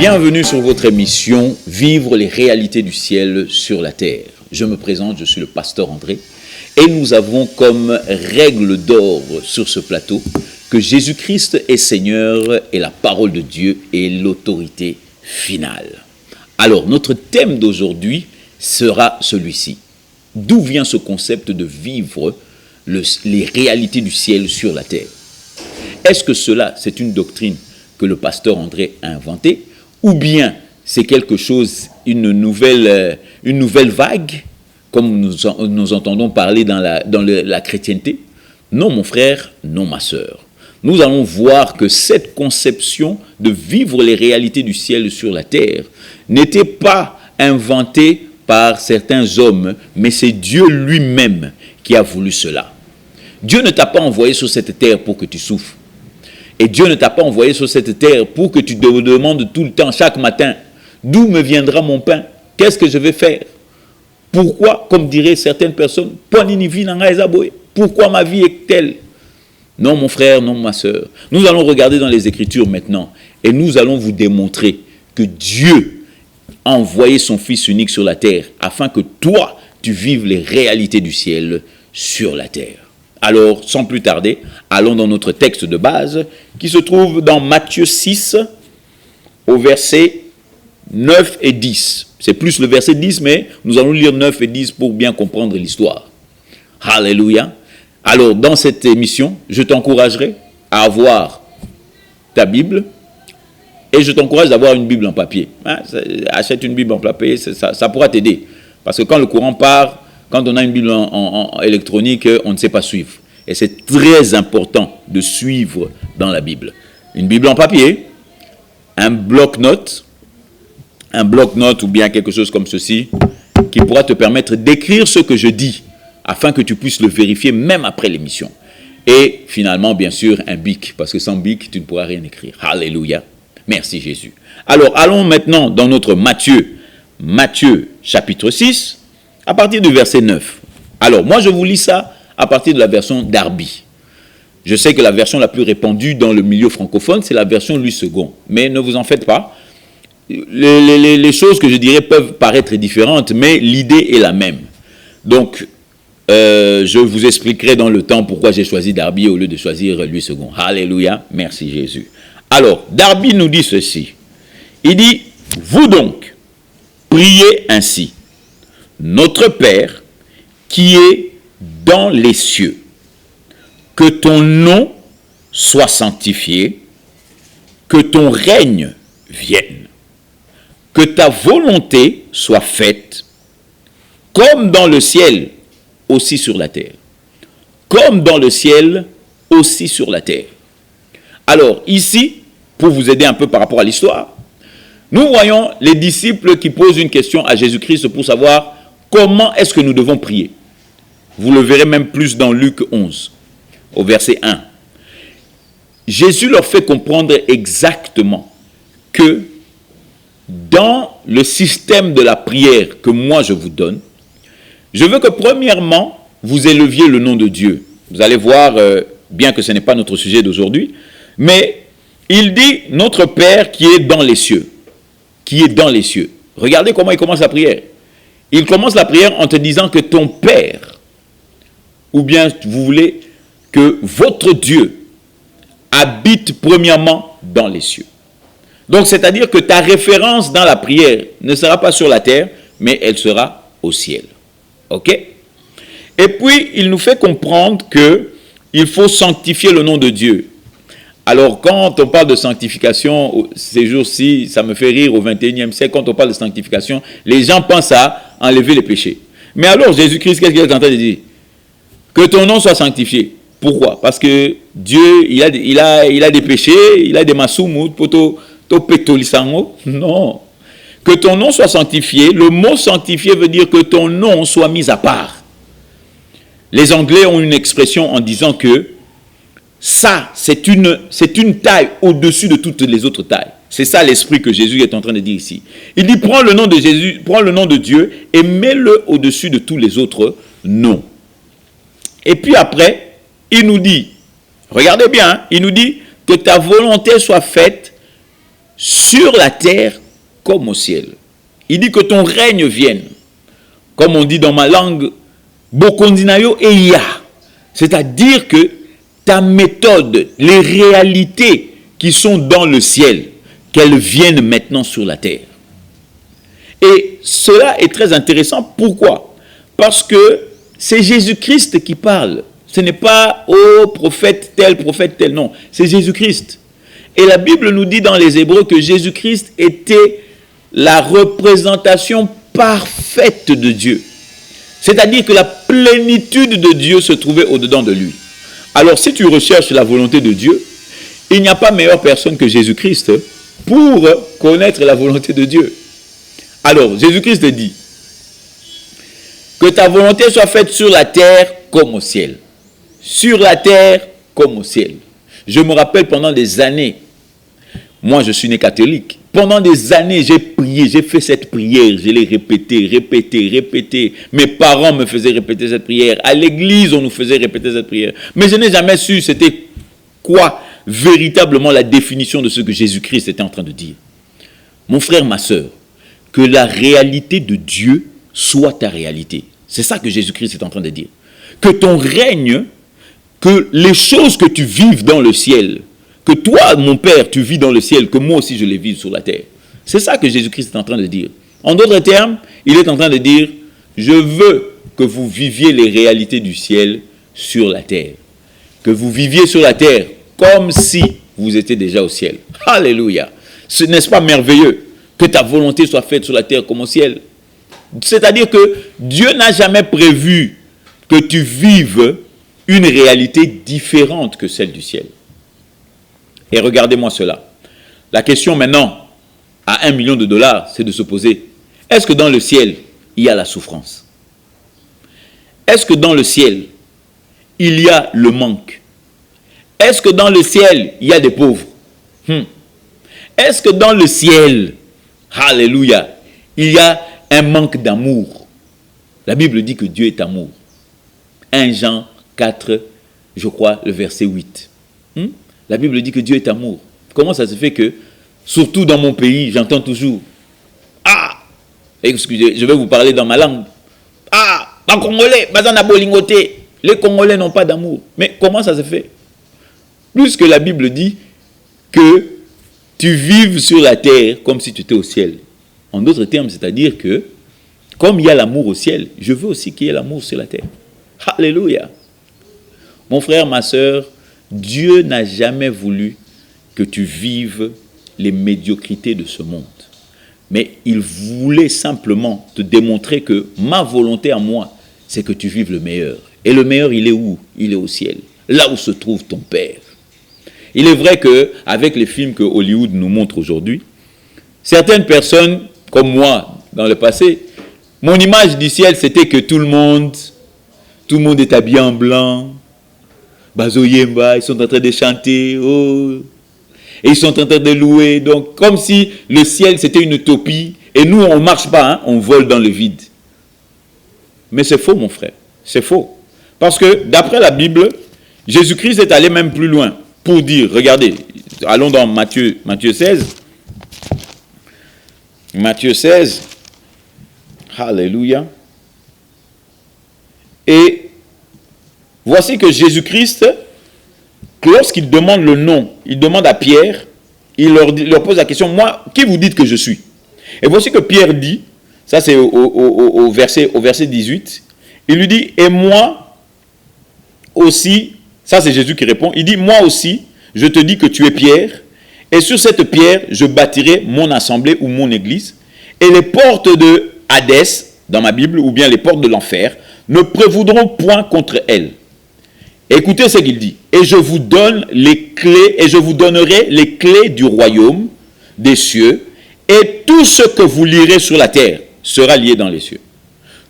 Bienvenue sur votre émission « Vivre les réalités du ciel sur la terre ». Je me présente, je suis le pasteur André et nous avons comme règle d'or sur ce plateau que Jésus-Christ est Seigneur et la parole de Dieu est l'autorité finale. Alors, notre thème d'aujourd'hui sera celui-ci. D'où vient ce concept de vivre les réalités du ciel sur la terre? Est-ce que cela, c'est une doctrine que le pasteur André a inventée, ou bien c'est quelque chose, une nouvelle vague, comme nous entendons parler dans la chrétienté? Non, mon frère, non, ma sœur. Nous allons voir que cette conception de vivre les réalités du ciel sur la terre n'était pas inventée par certains hommes, mais c'est Dieu lui-même qui a voulu cela. Dieu ne t'a pas envoyé sur cette terre pour que tu souffres. Et Dieu ne t'a pas envoyé sur cette terre pour que tu te demandes tout le temps, chaque matin, d'où me viendra mon pain? Qu'est-ce que je vais faire? Pourquoi, comme diraient certaines personnes, pourquoi ma vie est telle? Non, mon frère, non, ma soeur. Nous allons regarder dans les Écritures maintenant et nous allons vous démontrer que Dieu a envoyé son Fils unique sur la terre afin que toi, tu vives les réalités du ciel sur la terre. Alors, sans plus tarder, allons dans notre texte de base qui se trouve dans Matthieu 6 au verset 9 et 10. C'est plus le verset 10, mais nous allons lire 9 et 10 pour bien comprendre l'histoire. Alléluia. Alors, dans cette émission, je t'encouragerai à avoir ta Bible et je t'encourage d'avoir une Bible en papier. Achète une Bible en papier, ça pourra t'aider. Parce que quand le courant part, quand on a une Bible en électronique, on ne sait pas suivre. Et c'est très important de suivre dans la Bible. Une Bible en papier, un bloc-notes ou bien quelque chose comme ceci, qui pourra te permettre d'écrire ce que je dis, afin que tu puisses le vérifier même après l'émission. Et finalement, bien sûr, un bic, parce que sans bic, tu ne pourras rien écrire. Alléluia. Merci Jésus. Alors, allons maintenant dans notre Matthieu chapitre 6, à partir du verset 9. Alors, moi, je vous lis ça à partir de la version Darby. Je sais que la version la plus répandue dans le milieu francophone, c'est la version Louis II. Mais ne vous en faites pas. Les choses que je dirais peuvent paraître différentes, mais l'idée est la même. Donc, je vous expliquerai dans le temps pourquoi j'ai choisi Darby au lieu de choisir Louis II. Alléluia, merci Jésus. Alors, Darby nous dit ceci. Il dit, « Vous donc, priez ainsi. Notre Père, qui est dans les cieux, que ton nom soit sanctifié, que ton règne vienne, que ta volonté soit faite, comme dans le ciel, aussi sur la terre. Comme dans le ciel, aussi sur la terre. » Alors, ici, pour vous aider un peu par rapport à l'histoire, nous voyons les disciples qui posent une question à Jésus-Christ pour savoir comment est-ce que nous devons prier. Vous le verrez même plus dans Luc 11, au verset 1. Jésus leur fait comprendre exactement que dans le système de la prière que moi je vous donne, je veux que premièrement, vous éleviez le nom de Dieu. Vous allez voir, bien que ce n'est pas notre sujet d'aujourd'hui, mais il dit notre Père qui est dans les cieux. Qui est dans les cieux. Regardez comment il commence la prière. Il commence la prière en te disant que ton Père, ou bien vous voulez que votre Dieu habite premièrement dans les cieux. Donc, c'est-à-dire que ta référence dans la prière ne sera pas sur la terre, mais elle sera au ciel. OK? Et puis, il nous fait comprendre qu'il faut sanctifier le nom de Dieu. Alors, quand on parle de sanctification, ces jours-ci, ça me fait rire au 21e siècle, quand on parle de sanctification, les gens pensent à enlever les péchés. Mais alors, Jésus-Christ, qu'est-ce qu'il est en train de dire? Que ton nom soit sanctifié. Pourquoi? Parce que Dieu, il a des péchés, il a des masoumout, poto, topetolisango. Non. Que ton nom soit sanctifié, le mot sanctifié veut dire que ton nom soit mis à part. Les Anglais ont une expression en disant que ça, c'est une taille au-dessus de toutes les autres tailles. C'est ça l'esprit que Jésus est en train de dire ici. Il dit, prends le nom de Jésus, prends le nom de Dieu et mets-le au-dessus de tous les autres noms. Et puis après, il nous dit, regardez bien, il nous dit que ta volonté soit faite sur la terre comme au ciel. Il dit que ton règne vienne. Comme on dit dans ma langue, Bokondinayo Eya. C'est-à-dire que ta méthode, les réalités qui sont dans le ciel, qu'elles viennent maintenant sur la terre. Et cela est très intéressant. Pourquoi? Parce que c'est Jésus-Christ qui parle. Ce n'est pas « oh, prophète tel », non. C'est Jésus-Christ. Et la Bible nous dit dans les Hébreux que Jésus-Christ était la représentation parfaite de Dieu. C'est-à-dire que la plénitude de Dieu se trouvait au-dedans de lui. Alors si tu recherches la volonté de Dieu, il n'y a pas meilleure personne que Jésus-Christ pour connaître la volonté de Dieu. Alors Jésus-Christ dit que ta volonté soit faite sur la terre comme au ciel. Sur la terre comme au ciel. Je me rappelle pendant des années, moi je suis né catholique, pendant des années j'ai prié, j'ai fait cette prière, je l'ai répétée. Mes parents me faisaient répéter cette prière, à l'église on nous faisait répéter cette prière. Mais je n'ai jamais su c'était quoi véritablement la définition de ce que Jésus-Christ était en train de dire. Mon frère, ma soeur, que la réalité de Dieu soit ta réalité. C'est ça que Jésus-Christ est en train de dire. Que ton règne, que les choses que tu vives dans le ciel, que toi, mon Père, tu vis dans le ciel, que moi aussi je les vis sur la terre. C'est ça que Jésus-Christ est en train de dire. En d'autres termes, il est en train de dire, je veux que vous viviez les réalités du ciel sur la terre. Que vous viviez sur la terre comme si vous étiez déjà au ciel. Alléluia. N'est-ce pas merveilleux que ta volonté soit faite sur la terre comme au ciel? C'est-à-dire que Dieu n'a jamais prévu que tu vives une réalité différente que celle du ciel. Et regardez-moi cela. La question maintenant, à $1 million, c'est de se poser, est-ce que dans le ciel, il y a la souffrance? Est-ce que dans le ciel, il y a le manque? Est-ce que dans le ciel, il y a des pauvres? Est-ce que dans le ciel, alléluia, il y a un manque d'amour? La Bible dit que Dieu est amour. 1 Jean 4, je crois, le verset 8. La Bible dit que Dieu est amour. Comment ça se fait que, surtout dans mon pays, j'entends toujours, ah, excusez, je vais vous parler dans ma langue, ah, les Congolais, les Congolais n'ont pas d'amour. Mais comment ça se fait? Puisque la Bible dit que tu vives sur la terre comme si tu étais au ciel. En d'autres termes, c'est-à-dire que, comme il y a l'amour au ciel, je veux aussi qu'il y ait l'amour sur la terre. Alléluia. Mon frère, ma soeur, Dieu n'a jamais voulu que tu vives les médiocrités de ce monde. Mais il voulait simplement te démontrer que ma volonté à moi, c'est que tu vives le meilleur. Et le meilleur, il est où? Il est au ciel. Là où se trouve ton Père. Il est vrai qu'avec les films que Hollywood nous montre aujourd'hui, certaines personnes, comme moi, dans le passé, mon image du ciel, c'était que tout le monde est habillé en blanc, Bazoyemba, ils sont en train de chanter, oh, et ils sont en train de louer. Donc, comme si le ciel, c'était une utopie, et nous, on ne marche pas, hein, on vole dans le vide. Mais c'est faux, mon frère, c'est faux. Parce que, d'après la Bible, Jésus-Christ est allé même plus loin pour dire, regardez, allons dans Matthieu 16. Matthieu 16. Alléluia. Et voici que Jésus-Christ, lorsqu'il demande le nom, il demande à Pierre, il leur pose la question, moi, qui vous dites que je suis? Et voici que Pierre dit, ça c'est au verset 18, il lui dit, et moi aussi, ça c'est Jésus qui répond, il dit, moi aussi, je te dis que tu es Pierre, et sur cette pierre, je bâtirai mon assemblée ou mon église, et les portes de Hadès, dans ma Bible, ou bien les portes de l'enfer, ne prévaudront point contre elle. Écoutez ce qu'il dit. Et je vous donne les clés, et je vous donnerai les clés du royaume des cieux, et tout ce que vous lirez sur la terre sera lié dans les cieux.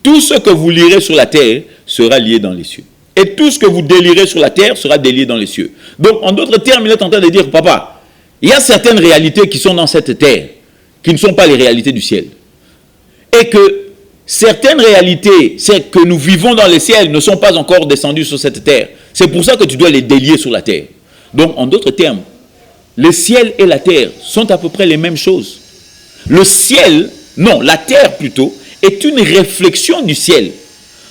Tout ce que vous lirez sur la terre sera lié dans les cieux. Et tout ce que vous délirez sur la terre sera délié dans les cieux. Donc, en d'autres termes, il est en train de dire, papa, il y a certaines réalités qui sont dans cette terre, qui ne sont pas les réalités du ciel. Et que certaines réalités que nous vivons dans les ciels ne sont pas encore descendues sur cette terre. C'est pour ça que tu dois les délier sur la terre. Donc, en d'autres termes, Le ciel et la terre sont à peu près les mêmes choses. Le ciel, non, la terre plutôt, est une réflexion du ciel.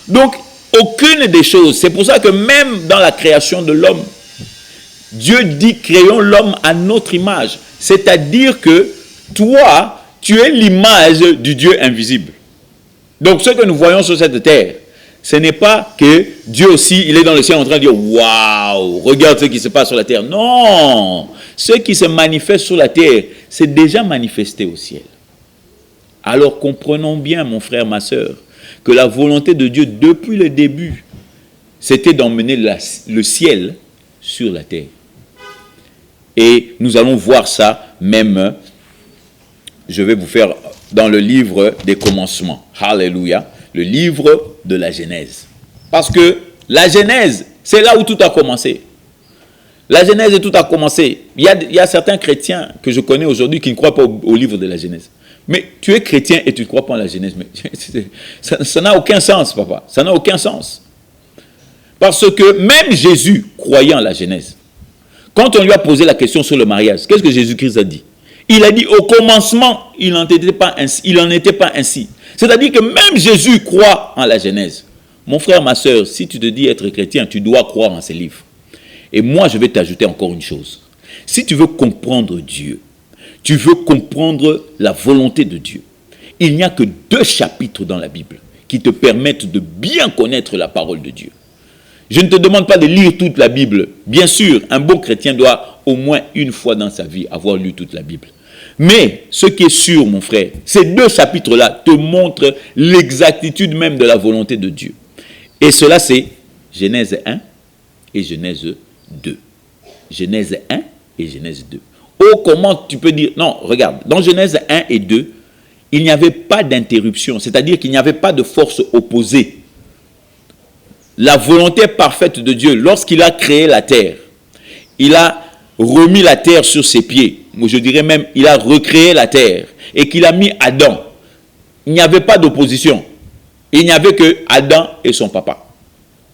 Donc, aucune des choses, c'est pour ça que même dans la création de l'homme, Dieu dit, créons l'homme à notre image. C'est-à-dire que toi, tu es l'image du Dieu invisible. Donc, ce que nous voyons sur cette terre, ce n'est pas que Dieu aussi, il est dans le ciel en train de dire, waouh, regarde ce qui se passe sur la terre. Non, ce qui se manifeste sur la terre, c'est déjà manifesté au ciel. Alors comprenons bien, mon frère, ma soeur, que la volonté de Dieu depuis le début, c'était d'emmener le ciel sur la terre. Et nous allons voir ça même, je vais vous faire dans le livre des commencements. Alléluia. Le livre de la Genèse. Parce que la Genèse, c'est là où tout a commencé. La Genèse, tout a commencé. Il y a certains chrétiens que je connais aujourd'hui qui ne croient pas au livre de la Genèse. Mais tu es chrétien et tu ne crois pas en la Genèse. Mais ça n'a aucun sens, papa. Ça n'a aucun sens. Parce que même Jésus croyait en la Genèse. Quand on lui a posé la question sur le mariage, qu'est-ce que Jésus-Christ a dit? Il a dit, au commencement, il n'en était pas ainsi. C'est-à-dire que même Jésus croit en la Genèse. Mon frère, ma soeur, si tu te dis être chrétien, tu dois croire en ces livres. Et moi, je vais t'ajouter encore une chose. Si tu veux comprendre Dieu, tu veux comprendre la volonté de Dieu, il n'y a que 2 chapitres dans la Bible qui te permettent de bien connaître la parole de Dieu. Je ne te demande pas de lire toute la Bible. Bien sûr, un bon chrétien doit au moins une fois dans sa vie avoir lu toute la Bible. Mais ce qui est sûr, mon frère, ces 2 chapitres-là te montrent l'exactitude même de la volonté de Dieu. Et cela, c'est Genèse 1 et Genèse 2. Genèse 1 et Genèse 2. Oh, comment tu peux dire... Non, regarde, dans Genèse 1 et 2, il n'y avait pas d'interruption, c'est-à-dire qu'il n'y avait pas de force opposée. La volonté parfaite de Dieu, lorsqu'il a créé la terre, il a remis la terre sur ses pieds. Je dirais même, il a recréé la terre et qu'il a mis Adam. Il n'y avait pas d'opposition. Il n'y avait que Adam et son papa.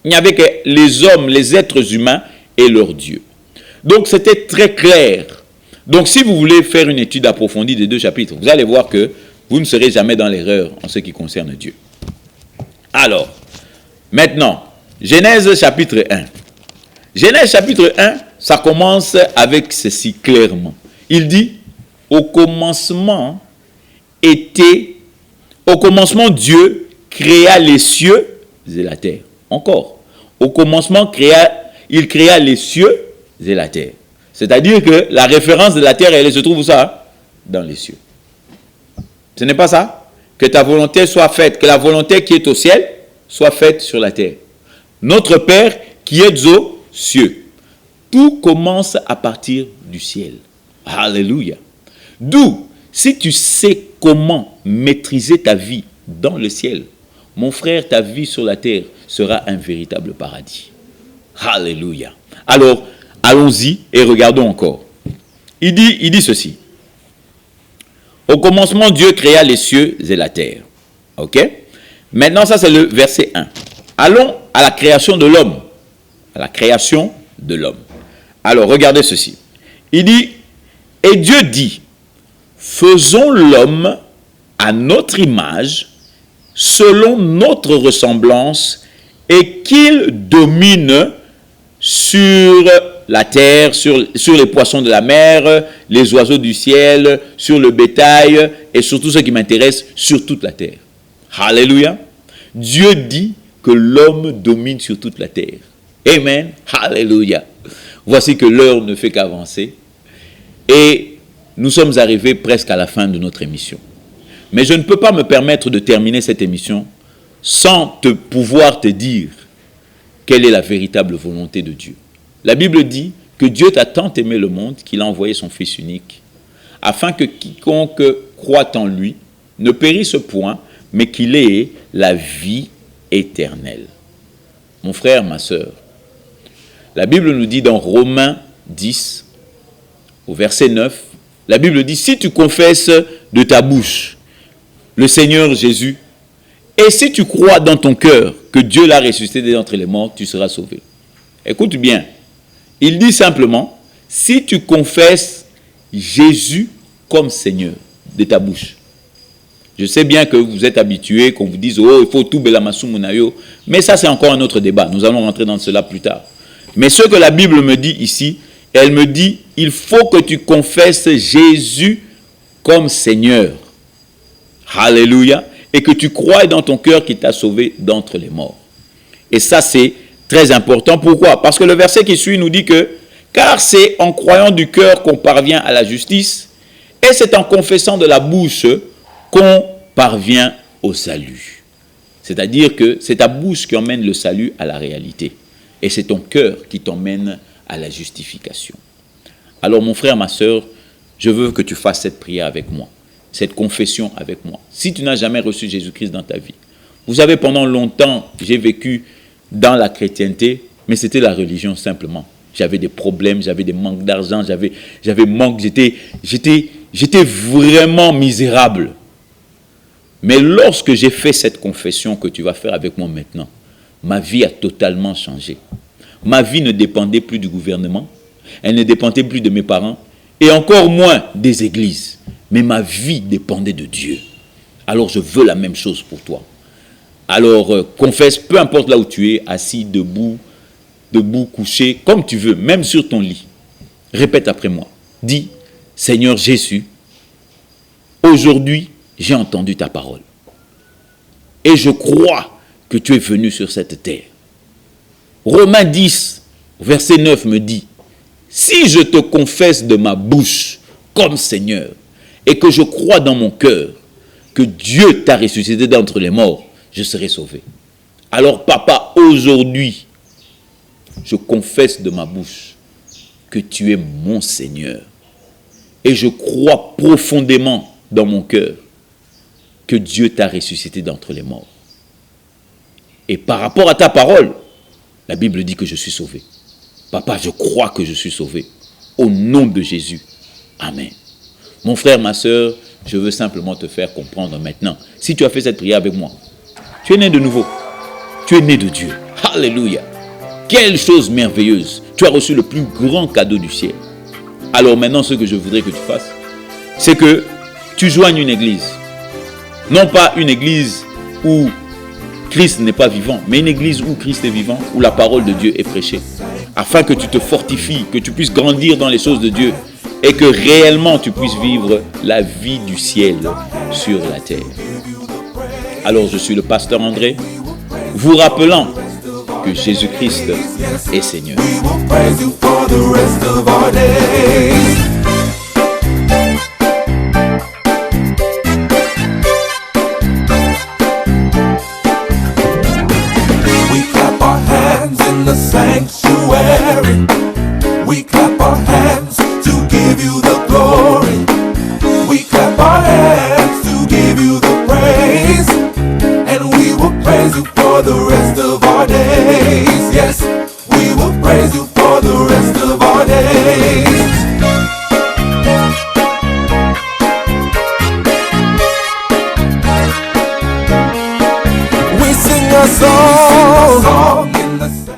Il n'y avait que les hommes, les êtres humains et leur Dieu. Donc c'était très clair. Donc si vous voulez faire une étude approfondie des 2 chapitres, vous allez voir que vous ne serez jamais dans l'erreur en ce qui concerne Dieu. Alors, maintenant, Genèse chapitre 1. Genèse chapitre 1, ça commence avec ceci clairement. Il dit, au commencement Dieu créa les cieux et la terre. Encore, au commencement il créa les cieux et la terre. C'est-à-dire que la référence de la terre, elle se trouve où ça? Dans les cieux. Ce n'est pas ça? Que ta volonté soit faite, que la volonté qui est au ciel soit faite sur la terre. Notre Père qui est aux cieux. Tout commence à partir du ciel. Alléluia. D'où, si tu sais comment maîtriser ta vie dans le ciel, mon frère, ta vie sur la terre sera un véritable paradis. Alléluia. Alors, allons-y et regardons encore. Il dit ceci. Au commencement, Dieu créa les cieux et la terre. Ok? Maintenant, ça c'est le verset 1. Allons à la création de l'homme. À la création de l'homme. Alors, regardez ceci. Il dit, et Dieu dit, faisons l'homme à notre image, selon notre ressemblance, et qu'il domine sur la terre, sur les poissons de la mer, les oiseaux du ciel, sur le bétail, et sur tout ce qui m'intéresse, sur toute la terre. Alléluia. Dieu dit que l'homme domine sur toute la terre. Amen. Alléluia. Voici que l'heure ne fait qu'avancer. Et nous sommes arrivés presque à la fin de notre émission. Mais je ne peux pas me permettre de terminer cette émission sans pouvoir te dire quelle est la véritable volonté de Dieu. La Bible dit que Dieu a tant aimé le monde qu'il a envoyé son Fils unique, afin que quiconque croit en lui ne périsse point, mais qu'il ait la vie éternelle. Mon frère, ma soeur, la Bible nous dit dans Romains 10, au verset 9, la Bible dit, si tu confesses de ta bouche le Seigneur Jésus, et si tu crois dans ton cœur que Dieu l'a ressuscité d'entre les morts, tu seras sauvé. Écoute bien, il dit simplement, si tu confesses Jésus comme Seigneur de ta bouche. Je sais bien que vous êtes habitués, qu'on vous dise, oh, il faut tout belamassou munayo. Mais ça, c'est encore un autre débat. Nous allons rentrer dans cela plus tard. Mais ce que la Bible me dit ici, elle me dit, il faut que tu confesses Jésus comme Seigneur. Alléluia. Et que tu croies dans ton cœur qu'il t'a sauvé d'entre les morts. Et ça, c'est très important. Pourquoi? Parce que le verset qui suit nous dit que, car c'est en croyant du cœur qu'on parvient à la justice, et c'est en confessant de la bouche qu'on parvient au salut. C'est-à-dire que c'est ta bouche qui emmène le salut à la réalité. Et c'est ton cœur qui t'emmène à la justification. Alors mon frère, ma soeur, je veux que tu fasses cette prière avec moi, cette confession avec moi. Si tu n'as jamais reçu Jésus-Christ dans ta vie, vous savez, pendant longtemps, j'ai vécu dans la chrétienté, mais c'était la religion simplement. J'avais des problèmes, j'avais des manques d'argent, j'avais manque, j'étais vraiment misérable. Mais lorsque j'ai fait cette confession que tu vas faire avec moi maintenant, ma vie a totalement changé. Ma vie ne dépendait plus du gouvernement, elle ne dépendait plus de mes parents, et encore moins des églises. Mais ma vie dépendait de Dieu. Alors je veux la même chose pour toi. Alors confesse, peu importe là où tu es, assis, debout, couché, comme tu veux, même sur ton lit. Répète après moi. Dis, Seigneur Jésus, aujourd'hui, j'ai entendu ta parole. Et je crois que tu es venu sur cette terre. Romains 10, verset 9 me dit, si je te confesse de ma bouche comme Seigneur, et que je crois dans mon cœur que Dieu t'a ressuscité d'entre les morts, je serai sauvé. Alors papa, aujourd'hui, je confesse de ma bouche que tu es mon Seigneur. Et je crois profondément dans mon cœur que Dieu t'a ressuscité d'entre les morts. Et par rapport à ta parole, la Bible dit que je suis sauvé. Papa, je crois que je suis sauvé. Au nom de Jésus. Amen. Mon frère, ma soeur, je veux simplement te faire comprendre maintenant. Si tu as fait cette prière avec moi, tu es né de nouveau. Tu es né de Dieu. Alléluia. Quelle chose merveilleuse. Tu as reçu le plus grand cadeau du ciel. Alors maintenant, ce que je voudrais que tu fasses, c'est que tu joignes une église. Non pas une église où Christ n'est pas vivant, mais une église où Christ est vivant, où la parole de Dieu est prêchée. Afin que tu te fortifies, que tu puisses grandir dans les choses de Dieu et que réellement tu puisses vivre la vie du ciel sur la terre. Alors je suis le pasteur André, vous rappelant que Jésus-Christ est Seigneur. Sanctuary, we clap our hands to give you the glory. We clap our hands to give you the praise, and we will praise you for the rest of our days. Yes, we will praise you for the rest of our days. We sing a song